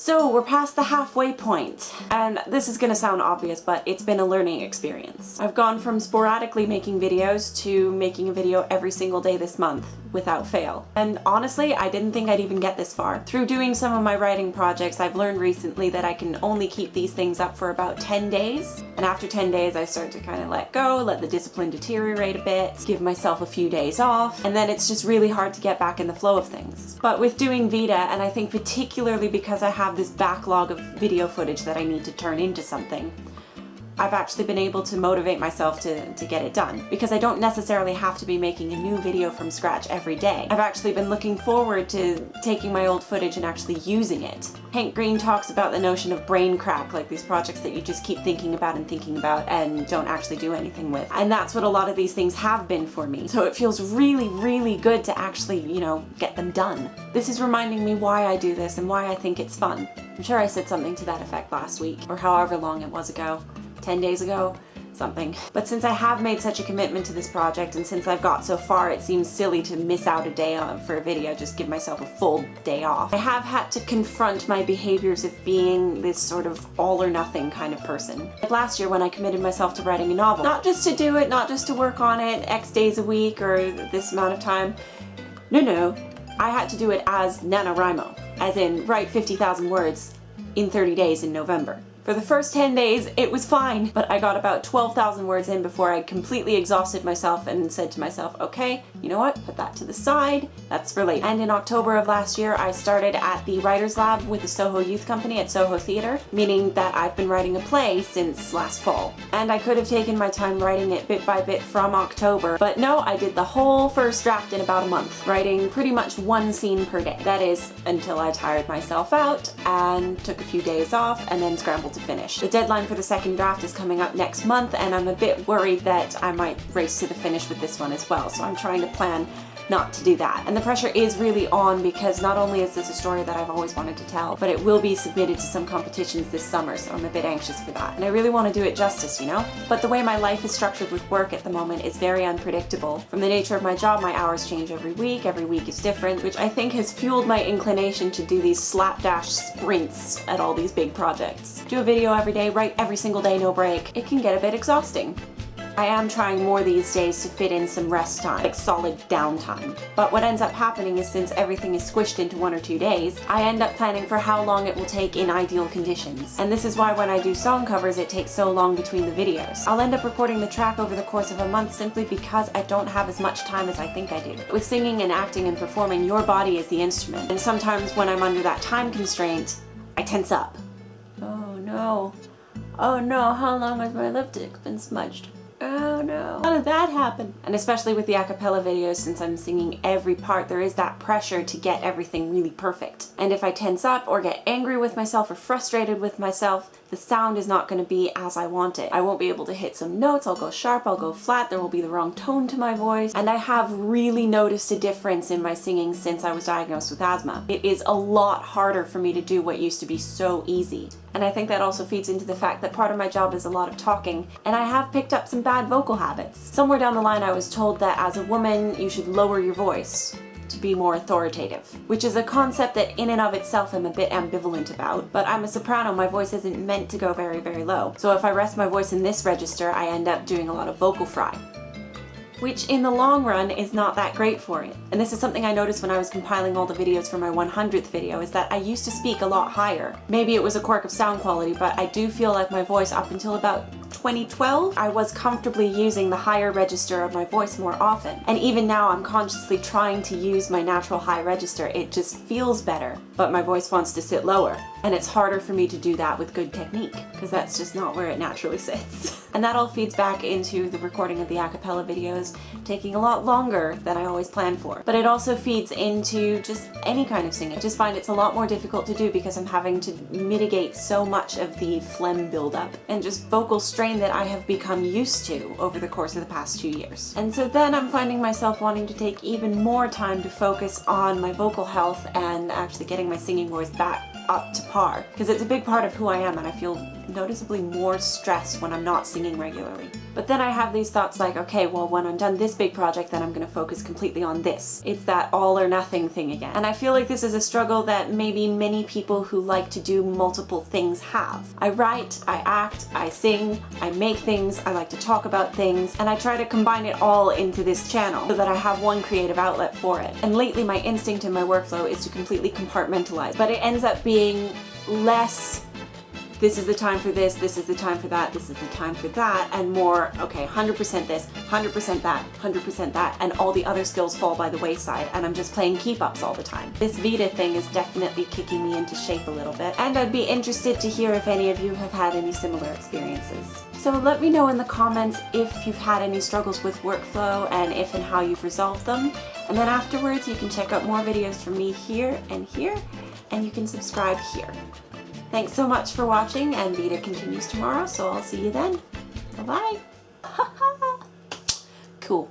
So we're past the halfway point, and this is gonna sound obvious, but it's been a learning experience. I've gone from sporadically making videos to making a video every single day this month, without fail. And honestly, I didn't think I'd even get this far. Through doing some of my writing projects, I've learned recently that I can only keep these things up for about 10 days. And after 10 days, I start to kind of let go, let the discipline deteriorate a bit, give myself a few days off, and then it's just really hard to get back in the flow of things. But with doing VEDA, and I think particularly because I have this backlog of video footage that I need to turn into something, I've actually been able to motivate myself to get it done, because I don't necessarily have to be making a new video from scratch every day. I've actually been looking forward to taking my old footage and actually using it. Hank Green talks about the notion of brain crack, like these projects that you just keep thinking about and don't actually do anything with. And that's what a lot of these things have been for me. So it feels really, really good to actually, get them done. This is reminding me why I do this and why I think it's fun. I'm sure I said something to that effect last week, or however long it was ago. 10 days ago, something. But since I have made such a commitment to this project, and since I've got so far, it seems silly to miss out a day for a video, just give myself a full day off. I have had to confront my behaviors of being this sort of all or nothing kind of person. Like last year when I committed myself to writing a novel. Not just to do it, not just to work on it X days a week or this amount of time. No. I had to do it as NaNoWriMo, as in write 50,000 words in 30 days in November. For the first 10 days, it was fine, but I got about 12,000 words in before I completely exhausted myself and said to myself, okay, you know what, put that to the side, that's for later. And in October of last year, I started at the Writers Lab with the Soho Youth Company at Soho Theatre, meaning that I've been writing a play since last fall. And I could have taken my time writing it bit by bit from October, but no, I did the whole first draft in about a month, writing pretty much one scene per day. That is, until I tired myself out and took a few days off and then scrambled to finish. The deadline for the second draft is coming up next month, and I'm a bit worried that I might race to the finish with this one as well, so I'm trying to plan not to do that. And the pressure is really on, because not only is this a story that I've always wanted to tell, but it will be submitted to some competitions this summer, so I'm a bit anxious for that. And I really want to do it justice, But the way my life is structured with work at the moment is very unpredictable. From the nature of my job, my hours change every week is different, which I think has fueled my inclination to do these slapdash sprints at all these big projects. Do a video every day, write every single day, no break. It can get a bit exhausting. I am trying more these days to fit in some rest time, like solid downtime. But what ends up happening is, since everything is squished into 1 or 2 days, I end up planning for how long it will take in ideal conditions. And this is why when I do song covers, it takes so long between the videos. I'll end up recording the track over the course of a month simply because I don't have as much time as I think I do. With singing and acting and performing, your body is the instrument. And sometimes when I'm under that time constraint, I tense up. Oh no, how long has my lipstick been smudged? Oh no. How did that happen? And especially with the a cappella videos, since I'm singing every part, there is that pressure to get everything really perfect. And if I tense up or get angry with myself or frustrated with myself, the sound is not going to be as I want it. I won't be able to hit some notes, I'll go sharp, I'll go flat, there will be the wrong tone to my voice. And I have really noticed a difference in my singing since I was diagnosed with asthma. It is a lot harder for me to do what used to be so easy. And I think that also feeds into the fact that part of my job is a lot of talking, and I have picked up some bad vocal habits. Somewhere down the line I was told that as a woman you should lower your voice to be more authoritative, which is a concept that in and of itself I'm a bit ambivalent about, but I'm a soprano, my voice isn't meant to go very, very low. So if I rest my voice in this register, I end up doing a lot of vocal fry, which in the long run is not that great for it. And this is something I noticed when I was compiling all the videos for my 100th video, is that I used to speak a lot higher. Maybe it was a quirk of sound quality, but I do feel like my voice up until about 2012, I was comfortably using the higher register of my voice more often. And even now I'm consciously trying to use my natural high register. It just feels better, but my voice wants to sit lower. And it's harder for me to do that with good technique, because that's just not where it naturally sits. And that all feeds back into the recording of the a cappella videos taking a lot longer than I always planned for. But it also feeds into just any kind of singing. I just find it's a lot more difficult to do because I'm having to mitigate so much of the phlegm buildup and just vocal strain that I have become used to over the course of the past 2 years. And so then I'm finding myself wanting to take even more time to focus on my vocal health and actually getting my singing voice back up to par, because it's a big part of who I am, and I feel noticeably more stressed when I'm not singing regularly. But then I have these thoughts like, okay, well, when I'm done this big project, then I'm going to focus completely on this. It's that all or nothing thing again. And I feel like this is a struggle that maybe many people who like to do multiple things have. I write, I act, I sing, I make things, I like to talk about things, and I try to combine it all into this channel so that I have one creative outlet for it. And lately my instinct in my workflow is to completely compartmentalize, but it ends up being less this is the time for this is the time for that, this is the time for that, and more, okay, 100% this, 100% that, 100% that, and all the other skills fall by the wayside, and I'm just playing keep-ups all the time. This VEDA thing is definitely kicking me into shape a little bit, and I'd be interested to hear if any of you have had any similar experiences. So let me know in the comments if you've had any struggles with workflow and if and how you've resolved them, and then afterwards you can check out more videos from me here, and you can subscribe here. Thanks so much for watching, and VEDA continues tomorrow, so I'll see you then. Bye-bye. Cool.